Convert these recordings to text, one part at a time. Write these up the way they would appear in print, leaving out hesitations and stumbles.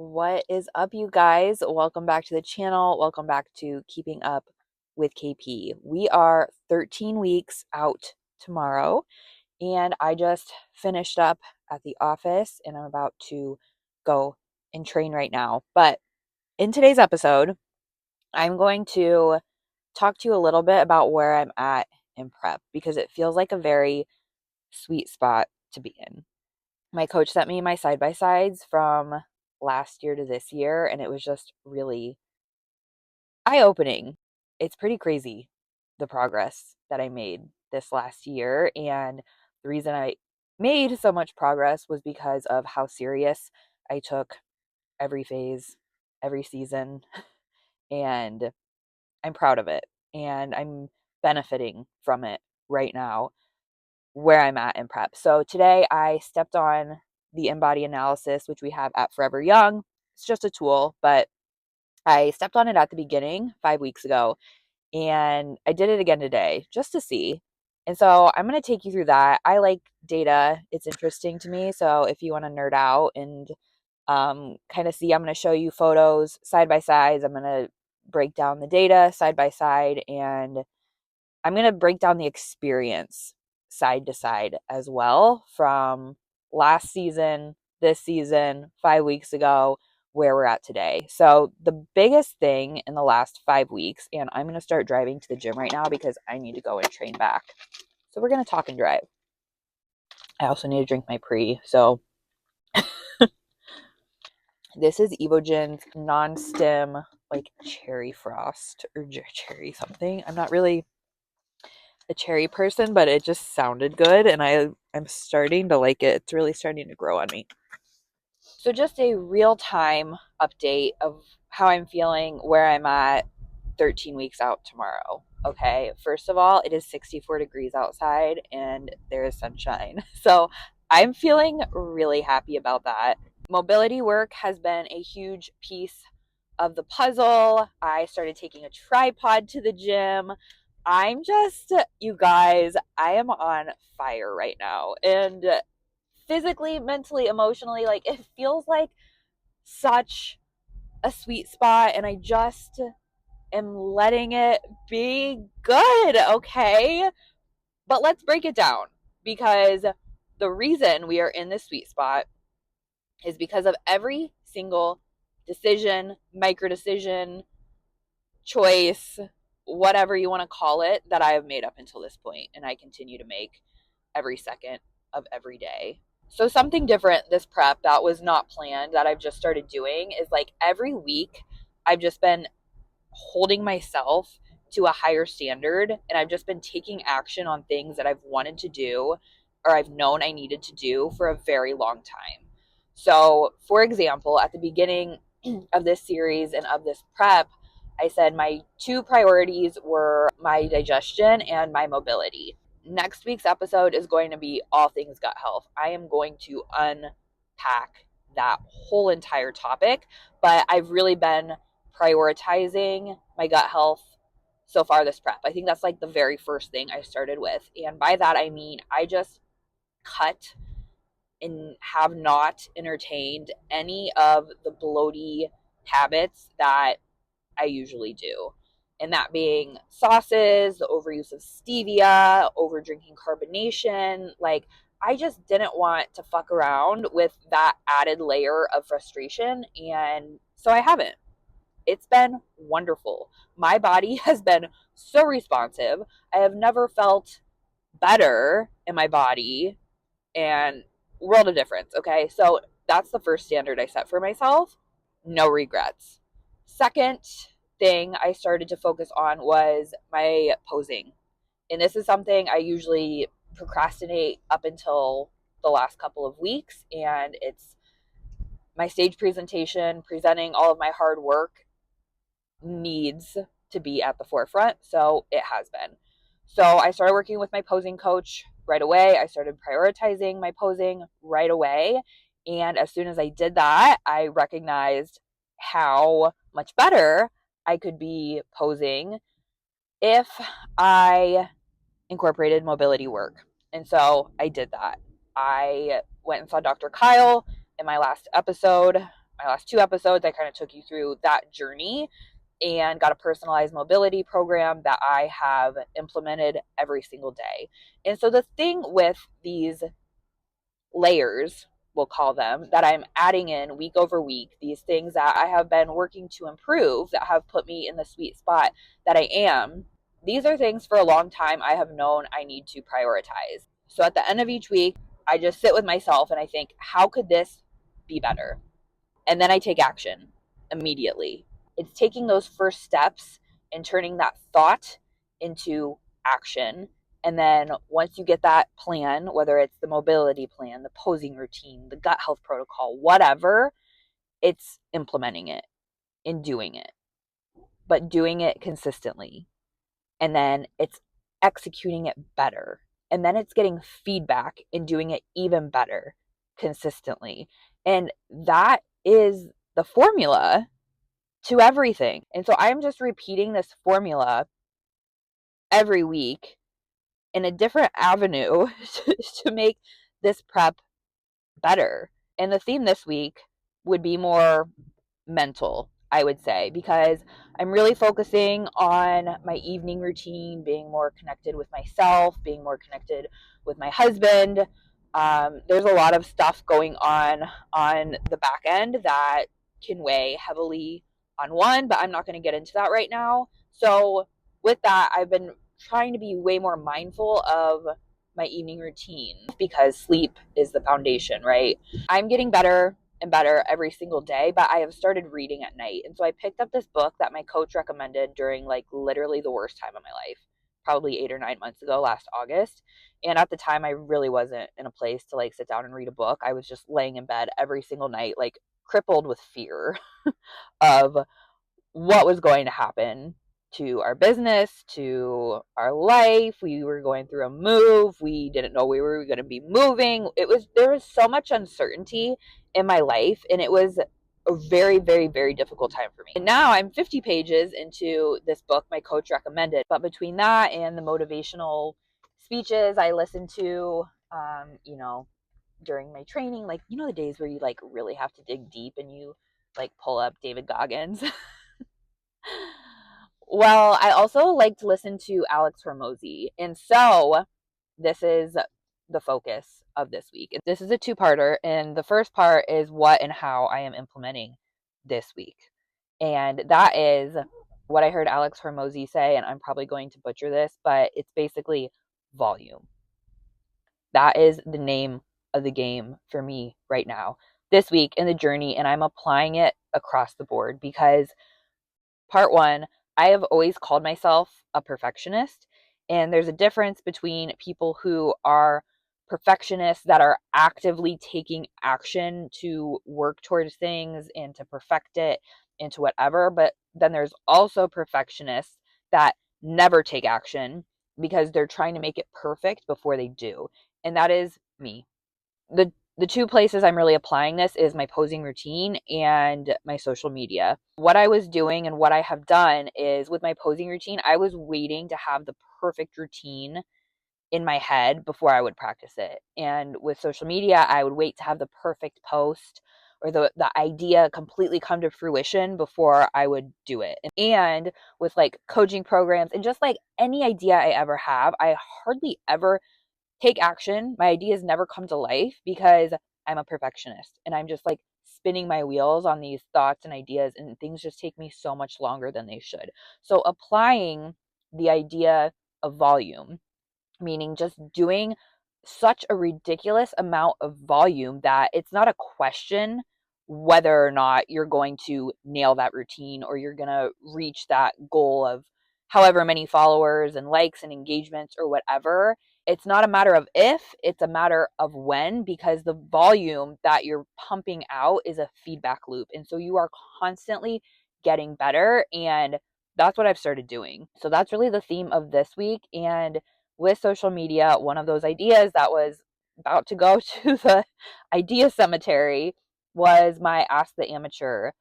What is up, you guys? Welcome back to the channel. Welcome back to Keeping Up with KP. We are 13 weeks out tomorrow, and I just finished up at the office and I'm about to go and train right now. But in today's episode, I'm going to talk to you a little bit about where I'm at in prep because it feels like a very sweet spot to be in. My coach sent me my side by sides from last year to this year, and it was just really eye opening. It's pretty crazy the progress that I made this last year. And the reason I made so much progress was because of how serious I took every phase, every season. And I'm proud of it. And I'm benefiting from it right now where I'm at in prep. So today I stepped on the InBody analysis, which we have at Forever Young. It's just a tool, but I stepped on it at the beginning 5 weeks ago, and I did it again today just to see. And so I'm going to take you through that. I like data, it's interesting to me. So if you want to nerd out and kind of see, I'm going to show you photos side by sides. I'm going to break down the data side by side, and I'm going to break down the experience side to side as well from last season, this season, 5 weeks ago, where we're at today. So, the biggest thing in the last 5 weeks, and I'm going to start driving to the gym right now because I need to go and train back. So, we're going to talk and drive. I also need to drink my pre. So, this is Evogen's non-stim, like cherry frost or cherry something. I'm not really a cherry person, but it just sounded good and I'm starting to like it. It's really starting to grow on me. So just a real-time update of how I'm feeling, where I'm at 13 weeks out tomorrow. Okay, first of all, it is 64 degrees outside and there is sunshine. So I'm feeling really happy about that. Mobility work has been a huge piece of the puzzle. I started taking a tripod to the gym. I'm just, you guys, I am on fire right now. And physically, mentally, emotionally, like it feels like such a sweet spot. And I just am letting it be good, okay? But let's break it down because the reason we are in this sweet spot is because of every single decision, micro decision, choice, whatever you want to call it, that I have made up until this point, and I continue to make every second of every day. So, something different this prep that was not planned that I've just started doing is like every week, I've just been holding myself to a higher standard, and I've just been taking action on things that I've wanted to do or I've known I needed to do for a very long time. So, for example, at the beginning of this series and of this prep, I said my two priorities were my digestion and my mobility. Next week's episode is going to be all things gut health. I am going to unpack that whole entire topic, but I've really been prioritizing my gut health so far this prep. I think that's like the very first thing I started with. And by that, I mean, I just cut and have not entertained any of the bloaty habits that I usually do. And that being sauces, the overuse of stevia, over drinking carbonation. Like, I just didn't want to fuck around with that added layer of frustration. And so I haven't. It's been wonderful. My body has been so responsive. I have never felt better in my body, and world of difference. Okay. So that's the first standard I set for myself. No regrets. Second thing I started to focus on was my posing. And this is something I usually procrastinate up until the last couple of weeks. And it's my stage presentation, presenting all of my hard work needs to be at the forefront. So it has been. So I started working with my posing coach right away. I started prioritizing my posing right away. And as soon as I did that, I recognized how much better I could be posing if I incorporated mobility work. And so I did that. I went and saw Dr. Kyle in my last episode. my last 2 episodes, I kind of took you through that journey and got a personalized mobility program that I have implemented every single day. And so the thing with these layers, we'll call them, that I'm adding in week over week, these things that I have been working to improve that have put me in the sweet spot that I am, these are things for a long time I have known I need to prioritize. So at the end of each week, I just sit with myself and I think, how could this be better? And then I take action immediately. It's taking those first steps and turning that thought into action. And then once you get that plan, whether it's the mobility plan, the posing routine, the gut health protocol, whatever, it's implementing it and doing it, but doing it consistently. And then it's executing it better. And then it's getting feedback and doing it even better consistently. And that is the formula to everything. And so I'm just repeating this formula every week in a different avenue to make this prep better. And the theme this week would be more mental, I would say, because I'm really focusing on my evening routine, being more connected with myself, being more connected with my husband. There's a lot of stuff going on the back end that can weigh heavily on one, but I'm not going to get into that right now. So with that, I've been trying to be way more mindful of my evening routine because sleep is the foundation, right? I'm getting better and better every single day, but I have started reading at night. And so I picked up this book that my coach recommended during like literally the worst time of my life, probably 8 or 9 months ago, last August. And at the time, I really wasn't in a place to like sit down and read a book. I was just laying in bed every single night, like crippled with fear of what was going to happen to our business, to our life. We were going through a move. We didn't know we were going to be moving. There was so much uncertainty in my life, and it was a very, very, very difficult time for me. And now I'm 50 pages into this book my coach recommended. But between that and the motivational speeches I listen to, during my training, like, the days where you like really have to dig deep and you like pull up David Goggins. Well, I also like to listen to Alex Hormozy. And so this is the focus of this week. This is a two-parter, and the first part is what and how I am implementing this week. And that is what I heard Alex Hormozy say, and I'm probably going to butcher this, but it's basically volume. That is the name of the game for me right now, this week in the journey, and I'm applying it across the board because part one, I have always called myself a perfectionist. And there's a difference between people who are perfectionists that are actively taking action to work towards things and to perfect it into whatever. But then there's also perfectionists that never take action because they're trying to make it perfect before they do. And that is me. The two places I'm really applying this is my posing routine and my social media. What I was doing and what I have done is with my posing routine, I was waiting to have the perfect routine in my head before I would practice it. And with social media, I would wait to have the perfect post or the idea completely come to fruition before I would do it. And with like coaching programs and just like any idea I ever have, I hardly ever take action. My ideas never come to life because I'm a perfectionist and I'm just like spinning my wheels on these thoughts and ideas, and things just take me so much longer than they should. So applying the idea of volume, meaning just doing such a ridiculous amount of volume that it's not a question whether or not you're going to nail that routine or you're going to reach that goal of however many followers and likes and engagements or whatever. It's not a matter of if, it's a matter of when, because the volume that you're pumping out is a feedback loop. And so you are constantly getting better. And that's what I've started doing. So that's really the theme of this week. And with social media, one of those ideas that was about to go to the idea cemetery was my Ask the Amateur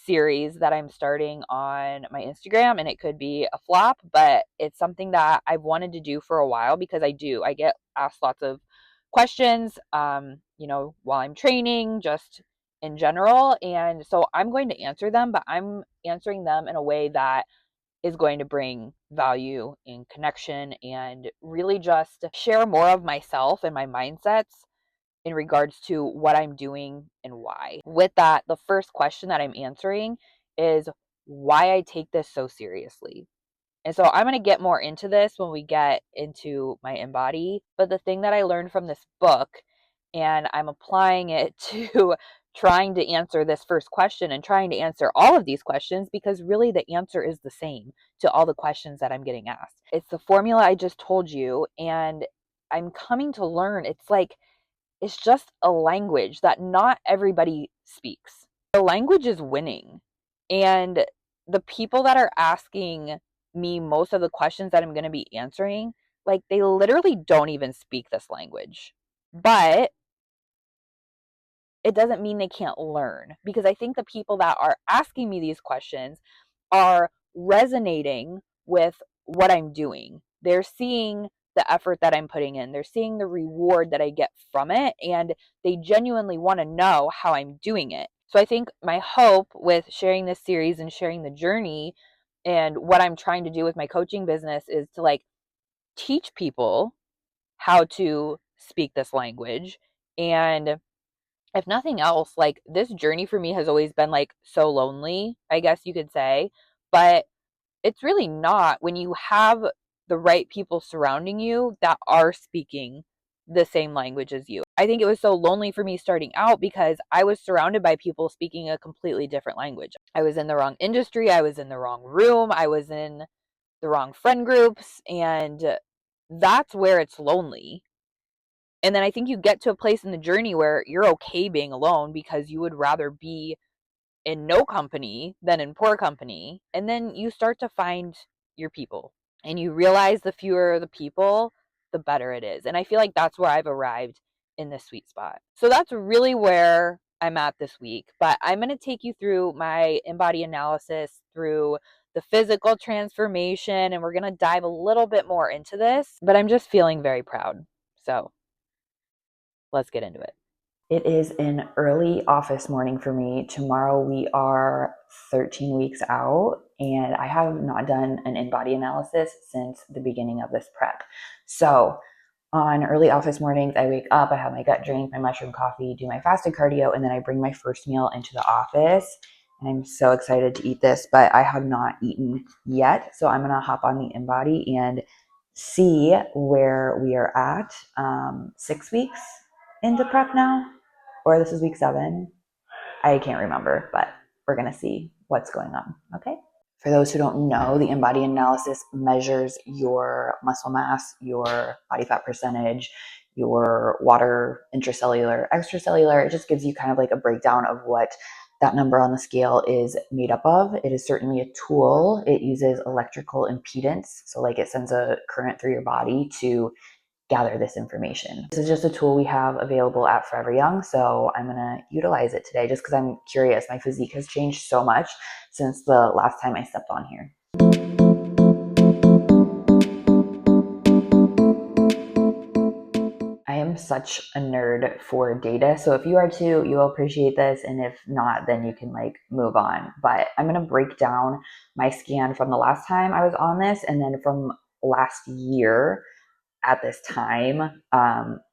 series that I'm starting on my Instagram. And it could be a flop, but it's something that I've wanted to do for a while because I get asked lots of questions, while I'm training, just in general. And so I'm going to answer them, but I'm answering them in a way that is going to bring value and connection and really just share more of myself and my mindsets in regards to what I'm doing and why. With that, the first question that I'm answering is why I take this so seriously. And so I'm going to get more into this when we get into my InBody. But the thing that I learned from this book, and I'm applying it to trying to answer this first question and trying to answer all of these questions, because really the answer is the same to all the questions that I'm getting asked. It's the formula I just told you. And I'm coming to learn it's just a language that not everybody speaks. The language is winning. And the people that are asking me most of the questions that I'm going to be answering, like they literally don't even speak this language. But it doesn't mean they can't learn, because I think the people that are asking me these questions are resonating with what I'm doing. They're seeing the effort that I'm putting in, they're seeing the reward that I get from it, and they genuinely want to know how I'm doing it. So I think my hope with sharing this series and sharing the journey and what I'm trying to do with my coaching business is to like teach people how to speak this language. And if nothing else, like this journey for me has always been like so lonely, I guess you could say, but it's really not when you have the right people surrounding you that are speaking the same language as you. I think it was so lonely for me starting out because I was surrounded by people speaking a completely different language. I was in the wrong industry, I was in the wrong room, I was in the wrong friend groups, and that's where it's lonely. And then I think you get to a place in the journey where you're okay being alone because you would rather be in no company than in poor company. And then you start to find your people and you realize the fewer the people, the better it is. And I feel like that's where I've arrived in this sweet spot. So that's really where I'm at this week. But I'm going to take you through my InBody analysis, through the physical transformation, and we're going to dive a little bit more into this. But I'm just feeling very proud. So let's get into it. It is an early office morning for me. Tomorrow we are 13 weeks out, and I have not done an InBody analysis since the beginning of this prep. So on early office mornings, I wake up, I have my gut drink, my mushroom coffee, do my fasted cardio, and then I bring my first meal into the office. And I'm so excited to eat this, but I have not eaten yet. So I'm gonna hop on the InBody and see where we are at. 6 weeks into prep now, or this is week 7. I can't remember, but we're going to see what's going on. Okay. For those who don't know, the InBody analysis measures your muscle mass, your body fat percentage, your water, intracellular, extracellular. It just gives you kind of like a breakdown of what that number on the scale is made up of. It is certainly a tool. It uses electrical impedance. So like it sends a current through your body to gather this information. This is just a tool we have available at Forever Young, so I'm gonna utilize it today just because I'm curious. My physique has changed so much since the last time I stepped on here. I am such a nerd for data, so if you are too, you'll appreciate this, and if not, then you can like move on. But I'm gonna break down my scan from the last time I was on this and then from last year at this time,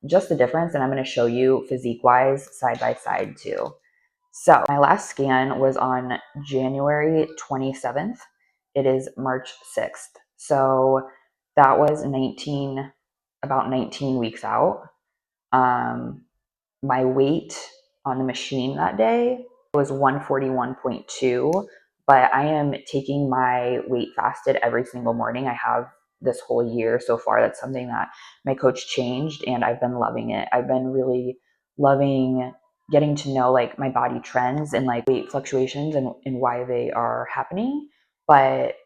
just the difference, and I'm going to show you physique wise side by side too. So my last scan was on January 27th. It is March 6th. So that was about 19 weeks out. My weight on the machine that day was 141.2, but I am taking my weight fasted every single morning. I have this whole year so far. That's something that my coach changed, and I've been loving it. I've been really loving getting to know like my body trends and like weight fluctuations and why they are happening. But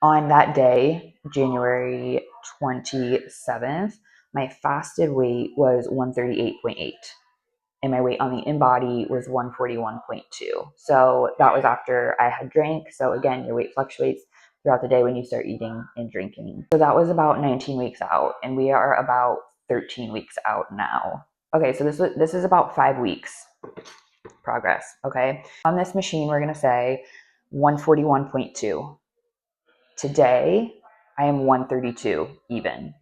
on that day, January 27th, my fasted weight was 138.8 and my weight on the InBody was 141.2. So that was after I had drank. So again, your weight fluctuates throughout the day when you start eating and drinking. So that was about 19 weeks out, and we are about 13 weeks out now. Okay, so this is about 5 weeks. progress. Okay. On this machine, we're going to say 141.2. Today, I am 132 even.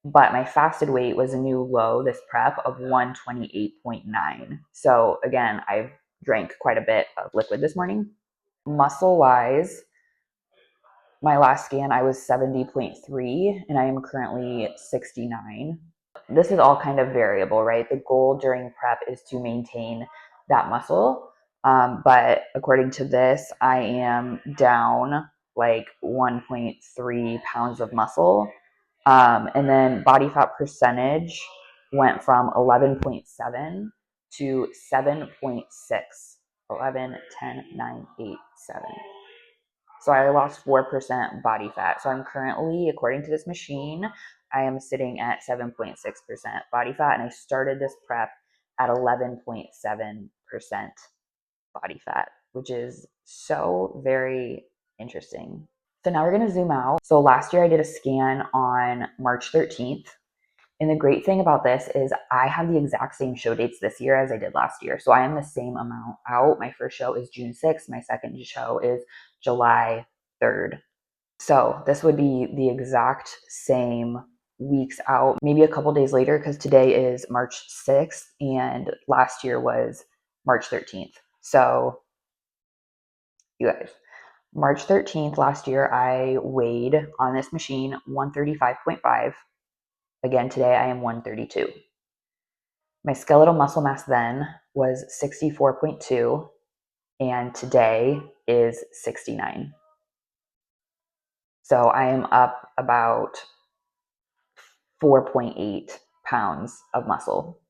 But my fasted weight was a new low this prep of 128.9. So again, I've drank quite a bit of liquid this morning. Muscle wise, my last scan, I was 70.3 and I am currently 69. This is all kind of variable, right? The goal during prep is to maintain that muscle. But according to this, I am down like 1.3 pounds of muscle. And then body fat percentage went from 11.7 to 7.6. 11, 10, 9, 8, 7. So I lost 4% body fat. So I'm currently, according to this machine, I am sitting at 7.6% body fat. And I started this prep at 11.7% body fat, which is so very interesting. So now we're going to zoom out. So last year I did a scan on March 13th. And the great thing about this is I have the exact same show dates this year as I did last year. So I am the same amount out. My first show is June 6th. My second show is July 3rd. So this would be the exact same weeks out, maybe a couple days later, because today is March 6th and last year was March 13th. So you guys, March 13th last year, I weighed on this machine 135.5. Again, today I am 132. My skeletal muscle mass then was 64.2, and today is 69. So I am up about 4.8 pounds of muscle.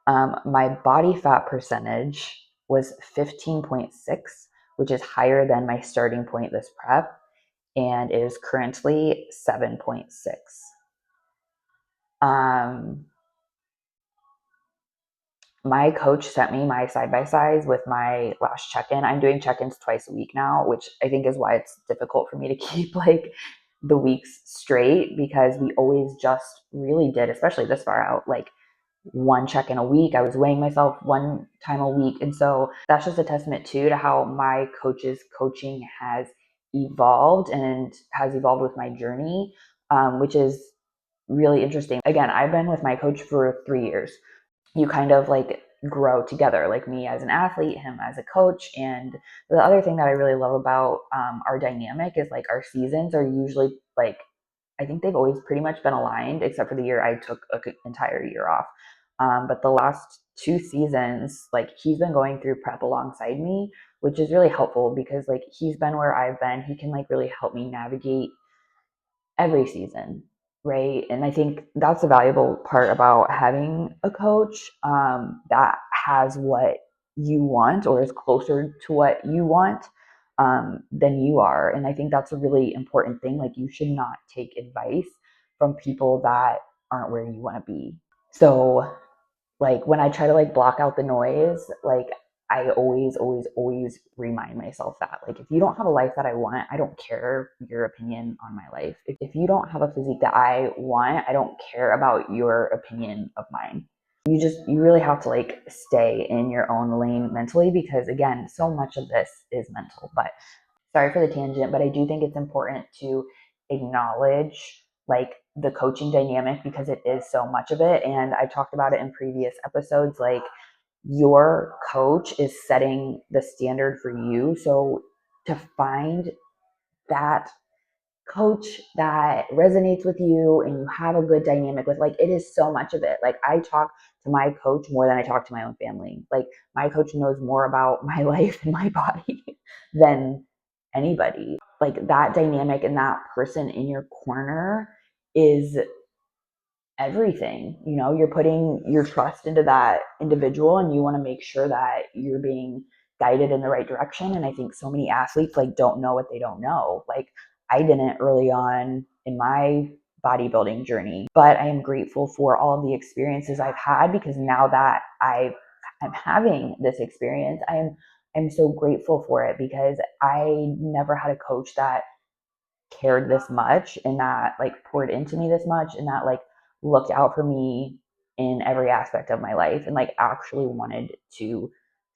My body fat percentage was 15.6, which is higher than my starting point this prep, and is currently 7.6. My coach sent me my side-by-sides with my last check-in. I'm doing check-ins twice a week now, which I think is why it's difficult for me to keep like the weeks straight, because we always just really did, especially this far out, like one check-in a week. I was weighing myself one time a week. And so that's just a testament too to how my coach's coaching has evolved and has evolved with my journey, which is really interesting. Again, I've been with my coach for 3 years. You kind of like grow together, like me as an athlete, him as a coach. And the other thing that I really love about our dynamic is like our seasons are usually like, I think they've always pretty much been aligned, except for the year I took an entire year off. But the last 2 seasons, like he's been going through prep alongside me, which is really helpful because like he's been where I've been. He can like really help me navigate every season, right? And I think that's a valuable part about having a coach that has what you want or is closer to what you want than you are. And I think that's a really important thing. Like you should not take advice from people that aren't where you want to be. So like when I try to like block out the noise, like I always remind myself that like if you don't have a life that I want, I don't care your opinion on my life. If you don't have a physique that I want, I don't care about your opinion of mine. You really have to like stay in your own lane mentally, because again, so much of this is mental. But sorry for the tangent, but I do think it's important to acknowledge like the coaching dynamic because it is so much of it. And I talked about it in previous episodes. Like your coach is setting the standard for you. So to find that coach that resonates with you and you have a good dynamic with, like it is so much of it. Like I talk to my coach more than I talk to my own family. Like my coach knows more about my life and my body than anybody. Like that dynamic and that person in your corner is everything. You know, you're putting your trust into that individual and you want to make sure that you're being guided in the right direction. And I think so many athletes like don't know what they don't know. Like I didn't early on in my bodybuilding journey, but I am grateful for all of the experiences I've had, because now that I'm having this experience, I'm so grateful for it, because I never had a coach that cared this much and that like poured into me this much and that like looked out for me in every aspect of my life and like actually wanted to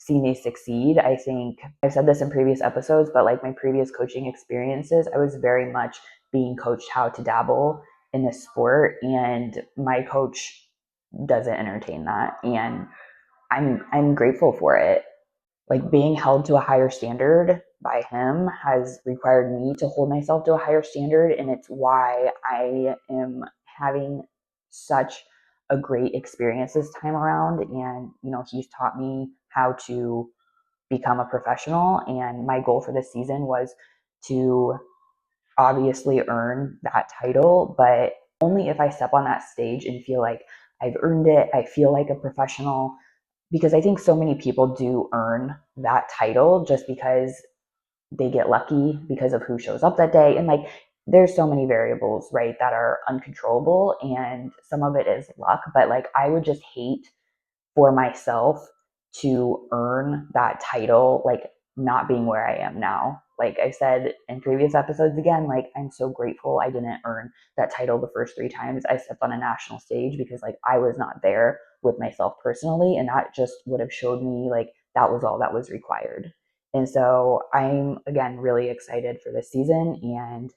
see me succeed. I think I've said this in previous episodes, but like my previous coaching experiences, I was very much being coached how to dabble in this sport, and my coach doesn't entertain that, and I'm grateful for it. Like being held to a higher standard by him has required me to hold myself to a higher standard, and it's why I am having such a great experience this time around. And he's taught me how to become a professional, and my goal for this season was to obviously earn that title, but only if I step on that stage and feel like I've earned it, I feel like a professional, because I think so many people do earn that title just because they get lucky because of who shows up that day. And like, there's so many variables, right, that are uncontrollable, and some of it is luck. But like, I would just hate for myself to earn that title, like not being where I am now. Like I said in previous episodes, again, like I'm so grateful I didn't earn that title the first 3 times I stepped on a national stage, because like I was not there with myself personally, and that just would have showed me like that was all that was required. And so I'm again really excited for this season, and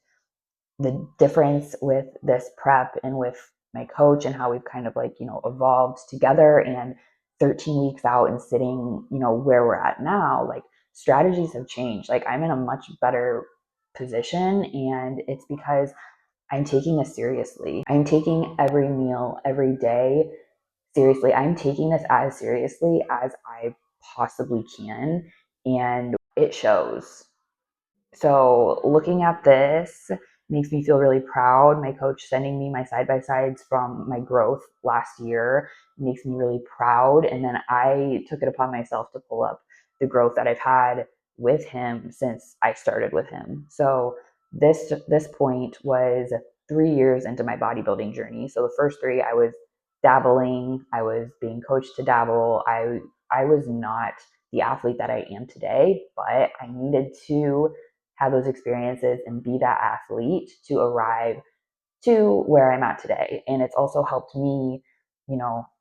the difference with this prep and with my coach and how we've kind of like, evolved together, and 13 weeks out and sitting, where we're at now, like strategies have changed. Like I'm in a much better position, and it's because I'm taking this seriously. I'm taking every meal, every day seriously. I'm taking this as seriously as I possibly can, and it shows. So looking at this makes me feel really proud. My coach sending me my side by sides from my growth last year makes me really proud. And then I took it upon myself to pull up the growth that I've had with him since I started with him. So this point was 3 years into my bodybuilding journey. So the first three I was dabbling, I was being coached to dabble. I was not the athlete that I am today, but I needed to have those experiences and be that athlete to arrive to where I'm at today. And it's also helped me,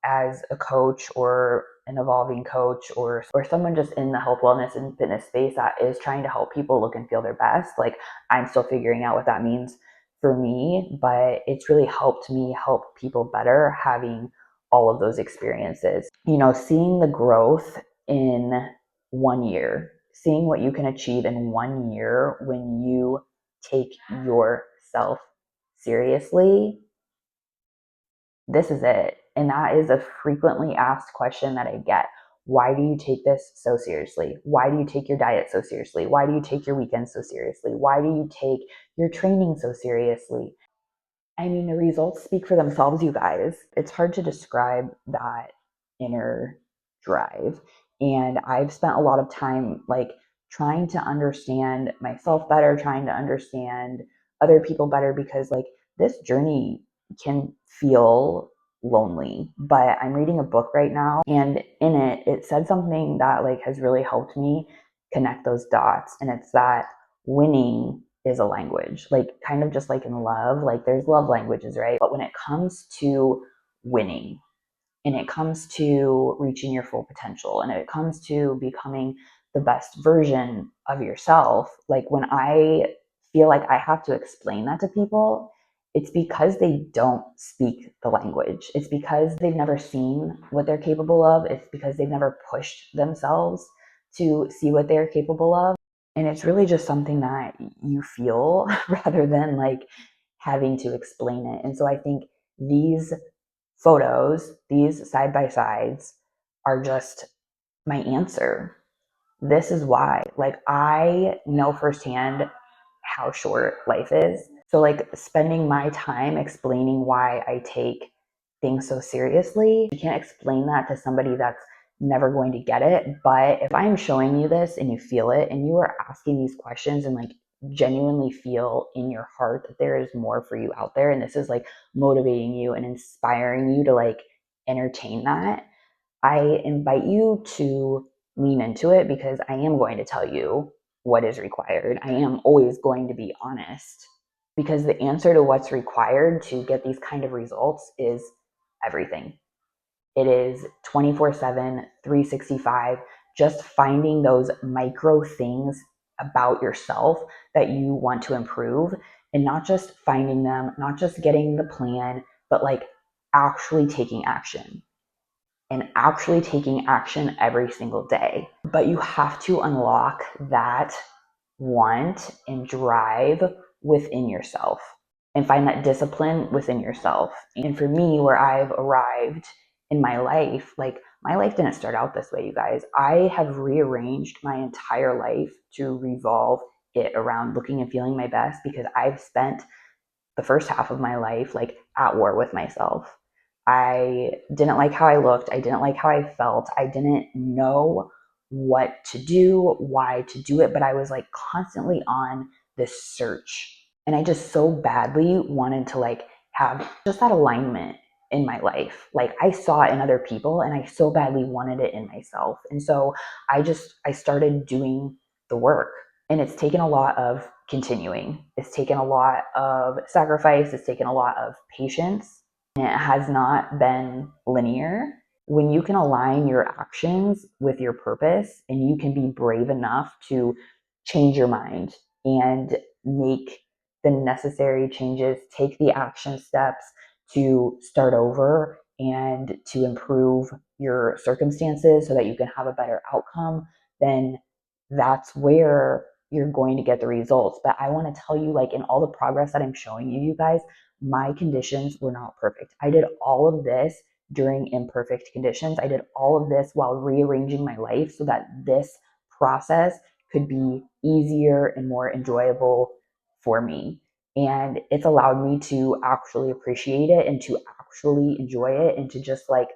as a coach or an evolving coach, or someone just in the health, wellness, and fitness space that is trying to help people look and feel their best. Like I'm still figuring out what that means for me, but it's really helped me help people better having all of those experiences. Seeing the growth in 1 year, seeing what you can achieve in 1 year when you take yourself seriously, this is it. And that is a frequently asked question that I get. Why do you take this so seriously? Why do you take your diet so seriously? Why do you take your weekends so seriously? Why do you take your training so seriously? I mean, the results speak for themselves, you guys. It's hard to describe that inner drive. And I've spent a lot of time like trying to understand myself better, trying to understand other people better, because like this journey can feel lonely. But I'm reading a book right now, and in it said something that like has really helped me connect those dots. And it's that winning is a language, like kind of just like in love, like there's love languages, right? But when it comes to winning, and it comes to reaching your full potential, and it comes to becoming the best version of yourself, like when I feel like I have to explain that to people, it's because they don't speak the language. It's because they've never seen what they're capable of. It's because they've never pushed themselves to see what they're capable of. And it's really just something that you feel rather than like having to explain it. And so I think these photos, these side by sides, are just my answer. This is why. Like, I know firsthand how short life is. So, like, spending my time explaining why I take things so seriously, you can't explain that to somebody that's never going to get it. But if I'm showing you this and you feel it, and you are asking these questions and like genuinely feel in your heart that there is more for you out there, and this is like motivating you and inspiring you to like entertain that, I invite you to lean into it, because I am going to tell you what is required. I am always going to be honest, because the answer to what's required to get these kind of results is everything. It is 24/7, 365. just finding those micro things about yourself that you want to improve, and not just finding them, not just getting the plan, but like actually taking action, and actually taking action every single day. But you have to unlock that want and drive within yourself, and find that discipline within yourself. And for me, where I've arrived in my life, like my life didn't start out this way, you guys. I have rearranged my entire life to revolve it around looking and feeling my best, because I've spent the first half of my life like at war with myself. I didn't like how I looked. I didn't like how I felt. I didn't know what to do, why to do it, but I was like constantly on this search. And I just so badly wanted to like have just that alignment in my life. Like I saw it in other people and I so badly wanted it in myself. And so I started doing the work. And it's taken a lot of continuing. It's taken a lot of sacrifice. It's taken a lot of patience. And it has not been linear. When you can align your actions with your purpose, and you can be brave enough to change your mind and make the necessary changes, take the action steps to start over and to improve your circumstances so that you can have a better outcome, then that's where you're going to get the results. But I want to tell you, like, in all the progress that I'm showing you, you guys, my conditions were not perfect. I did all of this during imperfect conditions. I did all of this while rearranging my life so that this process could be easier and more enjoyable for me. And it's allowed me to actually appreciate it and to actually enjoy it and to just like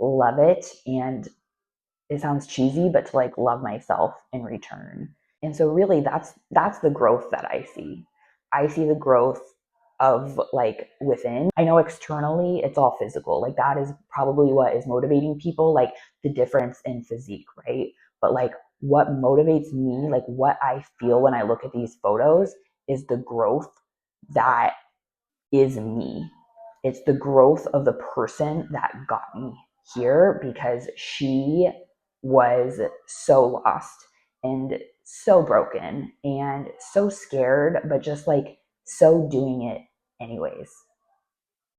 love it. And it sounds cheesy, but to like love myself in return. And so really that's the growth that I see. I see the growth of like within. I know externally it's all physical. Like that is probably what is motivating people, like the difference in physique, right? But like what motivates me, like what I feel when I look at these photos is the growth that is me. It's the growth of the person that got me here, because she was so lost and so broken and so scared, but just like so doing it anyways.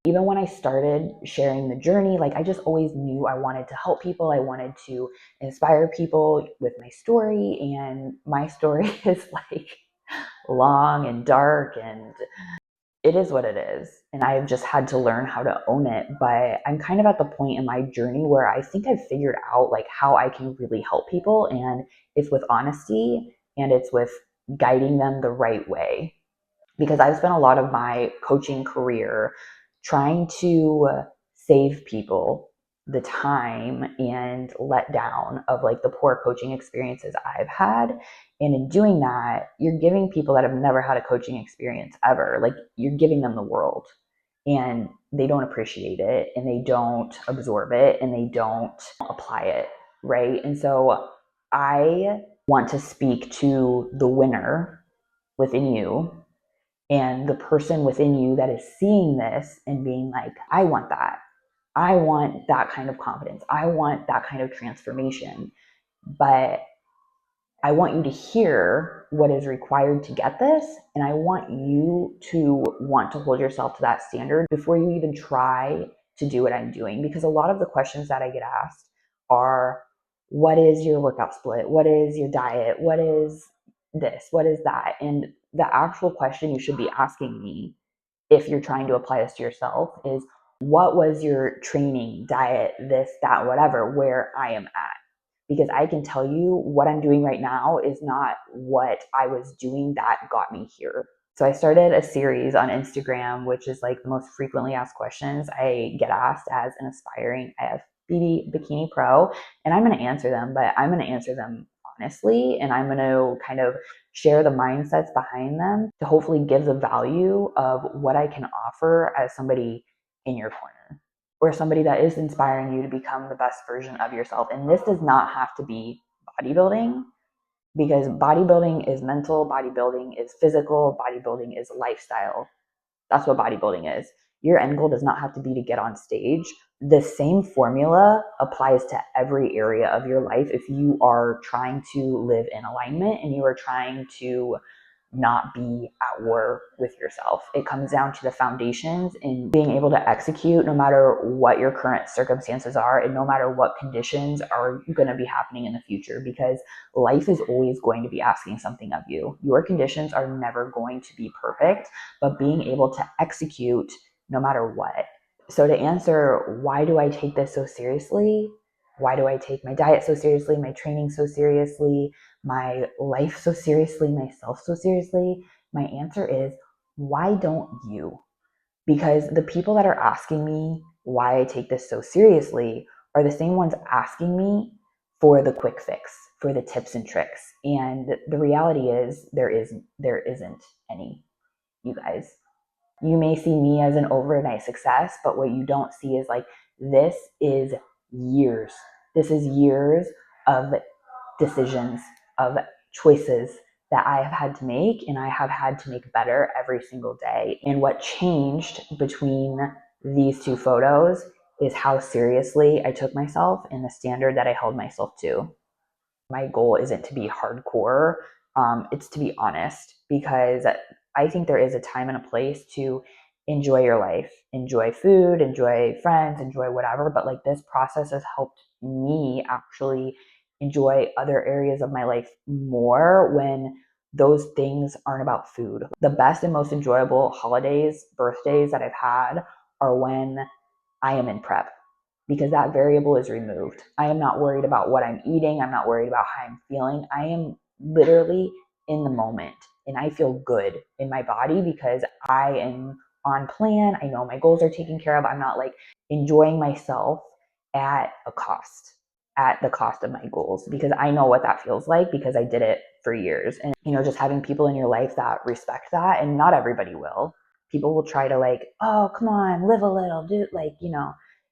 Even when I started sharing the journey, like I just always knew I wanted to help people. I wanted to inspire people with my story. And my story is like long and dark, and it is what it is. And I've just had to learn how to own it. But I'm kind of at the point in my journey where I think I've figured out like how I can really help people. And it's with honesty, and it's with guiding them the right way. Because I've spent a lot of my coaching career trying to save people the time and let down of like the poor coaching experiences I've had. And in doing that, you're giving people that have never had a coaching experience ever, like you're giving them the world, and they don't appreciate it and they don't absorb it and they don't apply it, right? And so I want to speak to the winner within you, and the person within you that is seeing this and being like, I want that. I want that kind of confidence. I want that kind of transformation. But I want you to hear what is required to get this. And I want you to want to hold yourself to that standard before you even try to do what I'm doing. Because a lot of the questions that I get asked are, what is your workout split? What is your diet? What is this? What is that? And the actual question you should be asking me, if you're trying to apply this to yourself, is what was your training, diet, this, that, whatever, where I am at? Because I can tell you what I'm doing right now is not what I was doing that got me here. So I started a series on Instagram, which is like the most frequently asked questions I get asked as an aspiring IFBB bikini pro. And I'm going to answer them, but I'm going to answer them honestly. And I'm going to kind of share the mindsets behind them to hopefully give the value of what I can offer as somebody in your corner, or somebody that is inspiring you to become the best version of yourself. And this does not have to be bodybuilding, because bodybuilding is mental, bodybuilding is physical, bodybuilding is lifestyle. That's what bodybuilding is. Your end goal does not have to be to get on stage. The same formula applies to every area of your life if you are trying to live in alignment and you are trying to not be at war with yourself. It comes down to the foundations and being able to execute no matter what your current circumstances are and no matter what conditions are going to be happening in the future, because life is always going to be asking something of you. Your conditions are never going to be perfect, but being able to execute no matter what. So to answer why do I take this so seriously? Why do I take my diet so seriously, my training so seriously, my life so seriously, myself so seriously? My answer is, why don't you? Because the people that are asking me why I take this so seriously are the same ones asking me for the quick fix, for the tips and tricks. And the reality is there isn't any, you guys. You may see me as an overnight success, but what you don't see is like, this is years. This is years of decisions, of choices that I have had to make, and I have had to make better every single day. And what changed between these two photos is how seriously I took myself and the standard that I held myself to. My goal isn't to be hardcore, it's to be honest, because I think there is a time and a place to enjoy your life, enjoy food, enjoy friends, enjoy whatever. But like, this process has helped me actually enjoy other areas of my life more when those things aren't about food. The best and most enjoyable holidays, birthdays that I've had are when I am in prep, because that variable is removed. I am not worried about what I'm eating. I'm not worried about how I'm feeling. I am literally in the moment and I feel good in my body because I am on plan. I know my goals are taken care of. I'm not like enjoying myself at a cost, at the cost of my goals, because I know what that feels like because I did it for years. And, just having people in your life that respect that, and not everybody will. People will try to like, oh, come on, live a little, do like,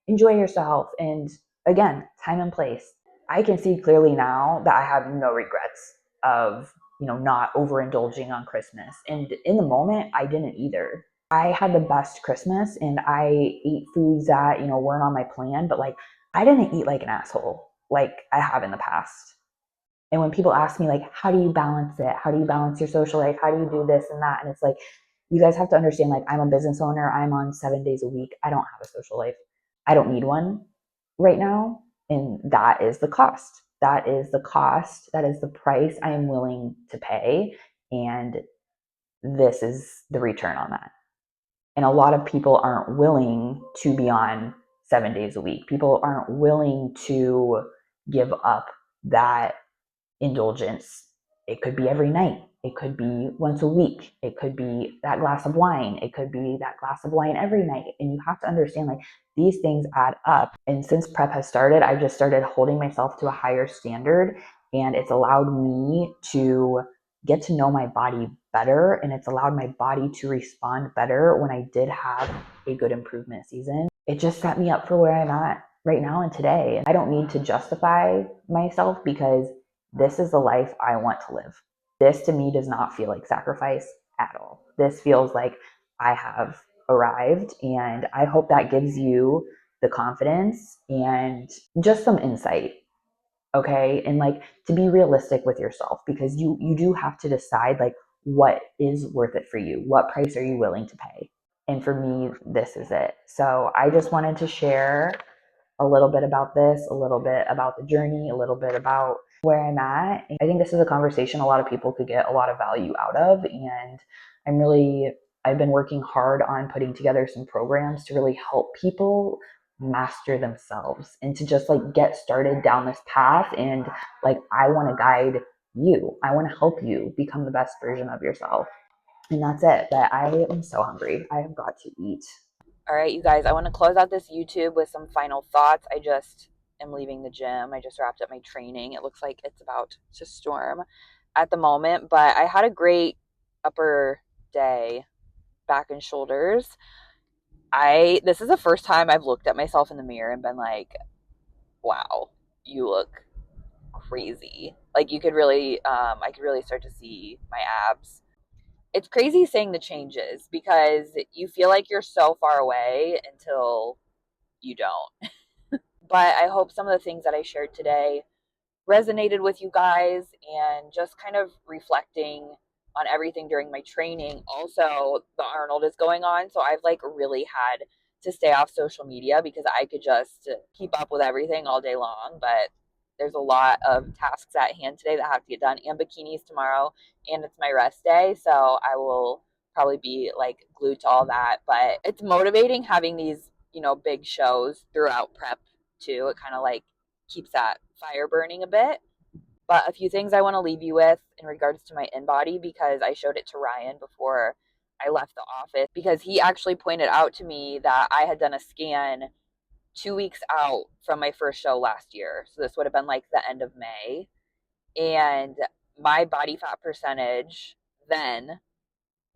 enjoy yourself. And again, time and place. I can see clearly now that I have no regrets of, not overindulging on Christmas. And in the moment, I didn't either. I had the best Christmas and I ate foods that, weren't on my plan, but like, I didn't eat like an asshole like I have in the past. And when people ask me, like, how do you balance it? How do you balance your social life? How do you do this and that? And it's like, you guys have to understand, like, I'm a business owner. I'm on 7 days a week. I don't have a social life. I don't need one right now. And that is the cost. That is the cost. That is the price I am willing to pay. And this is the return on that. And a lot of people aren't willing to be on 7 days a week. People aren't willing to give up that indulgence. It could be every night. It could be once a week. It could be that glass of wine. It could be that glass of wine every night. And you have to understand, like, these things add up. And since prep has started, I've just started holding myself to a higher standard. And it's allowed me to get to know my body better. And it's allowed my body to respond better when I did have a good improvement season. It just set me up for where I'm at right now and today. And I don't need to justify myself because this is the life I want to live. This to me does not feel like sacrifice at all. This feels like I have arrived, and I hope that gives you the confidence and just some insight. Okay. And like, to be realistic with yourself, because you do have to decide like what is worth it for you. What price are you willing to pay? And for me, this is it. So I just wanted to share a little bit about this, a little bit about the journey, a little bit about where I'm at. I think this is a conversation a lot of people could get a lot of value out of. And I've been working hard on putting together some programs to really help people master themselves and to just like get started down this path. And like, I want to guide you, I want to help you become the best version of yourself. And that's it. But I am so hungry. I have got to eat. All right, you guys, I want to close out this YouTube with some final thoughts. I just am leaving the gym. I just wrapped up my training. It looks like it's about to storm at the moment, but I had a great upper day, back and shoulders. This is the first time I've looked at myself in the mirror and been like, wow, you look crazy. Like, you could really I could really start to see my abs. it's crazy saying the changes because you feel like you're so far away until you don't. But I hope some of the things that I shared today resonated with you guys, and just kind of reflecting on everything during my training. Also, the Arnold is going on, so I've like really had to stay off social media because I could just keep up with everything all day long. But there's a lot of tasks at hand today that have to get done, and bikinis tomorrow, and it's my rest day, so I will probably be like glued to all that. But it's motivating having these, big shows throughout prep too. It kind of like keeps that fire burning a bit. But a few things I want to leave you with in regards to my InBody, because I showed it to Ryan before I left the office, because he actually pointed out to me that I had done a scan 2 weeks out from my first show last year. So this would have been like the end of May. And my body fat percentage then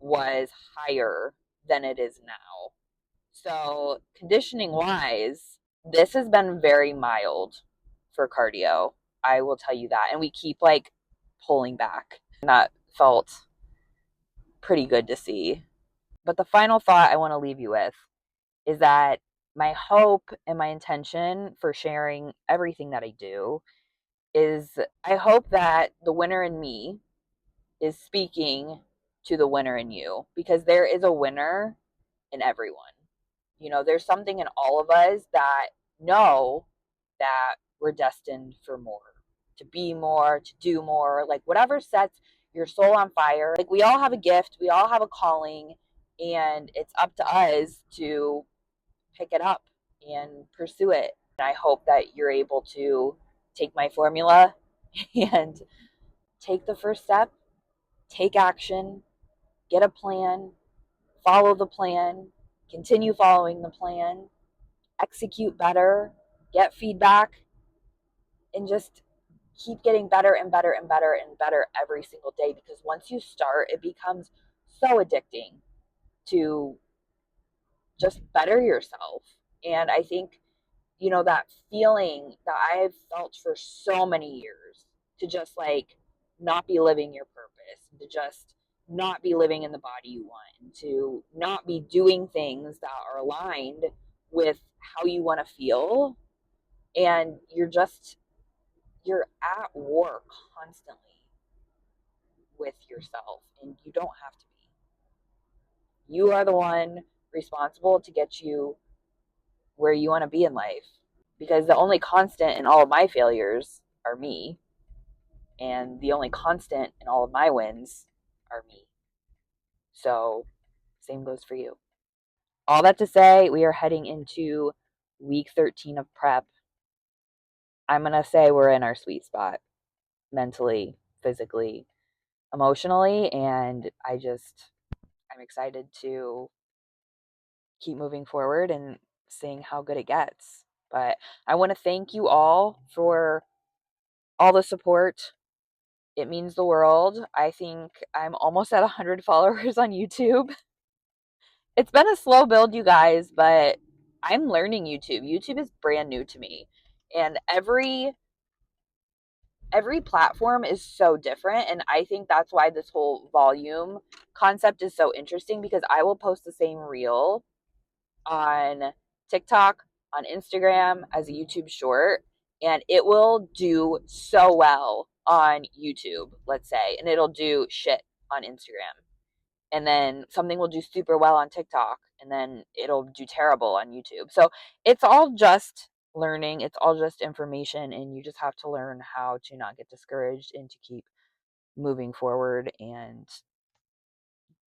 was higher than it is now. So, conditioning wise, this has been very mild for cardio. I will tell you that. And we keep like pulling back. And that felt pretty good to see. But the final thought I want to leave you with is that my hope and my intention for sharing everything that I do is I hope that the winner in me is speaking to the winner in you, because there is a winner in everyone. There's something in all of us that know that we're destined for more, to be more, to do more, like whatever sets your soul on fire. Like we all have a gift, we all have a calling, and it's up to us to pick it up and pursue it. And I hope that you're able to take my formula and take the first step, take action, get a plan, follow the plan, continue following the plan, execute better, get feedback, and just keep getting better and better and better and better every single day. Because once you start, it becomes so addicting to just better yourself. And I think, that feeling that I've felt for so many years, to just like not be living your purpose, to just not be living in the body you want, to not be doing things that are aligned with how you want to feel. And you're at war constantly with yourself, and you don't have to be. You are the one responsible to get you where you want to be in life, because the only constant in all of my failures are me, and the only constant in all of my wins are me. So same goes for you. All that to say, we are heading into week 13 of prep. I'm going to say we're in our sweet spot, mentally, physically, emotionally, and I'm excited to keep moving forward and seeing how good it gets. But I want to thank you all for all the support. It means the world. I think I'm almost at 100 followers on YouTube. It's been a slow build, you guys, but I'm learning YouTube. YouTube is brand new to me. And every platform is so different, and I think that's why this whole volume concept is so interesting, because I will post the same reel on TikTok, on Instagram, as a YouTube short, and it will do so well on YouTube, let's say, and it'll do shit on Instagram. And then something will do super well on TikTok, and then it'll do terrible on YouTube. So it's all just learning, it's all just information, and you just have to learn how to not get discouraged and to keep moving forward and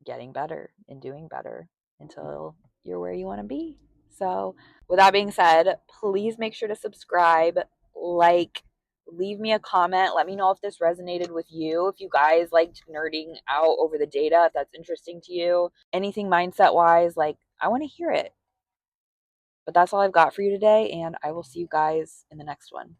getting better and doing better until you're where you want to be. So, with that being said, please make sure to subscribe, like, leave me a comment. Let me know if this resonated with you. If you guys liked nerding out over the data, if that's interesting to you, anything mindset wise, like, I want to hear it. But that's all I've got for you today, and I will see you guys in the next one.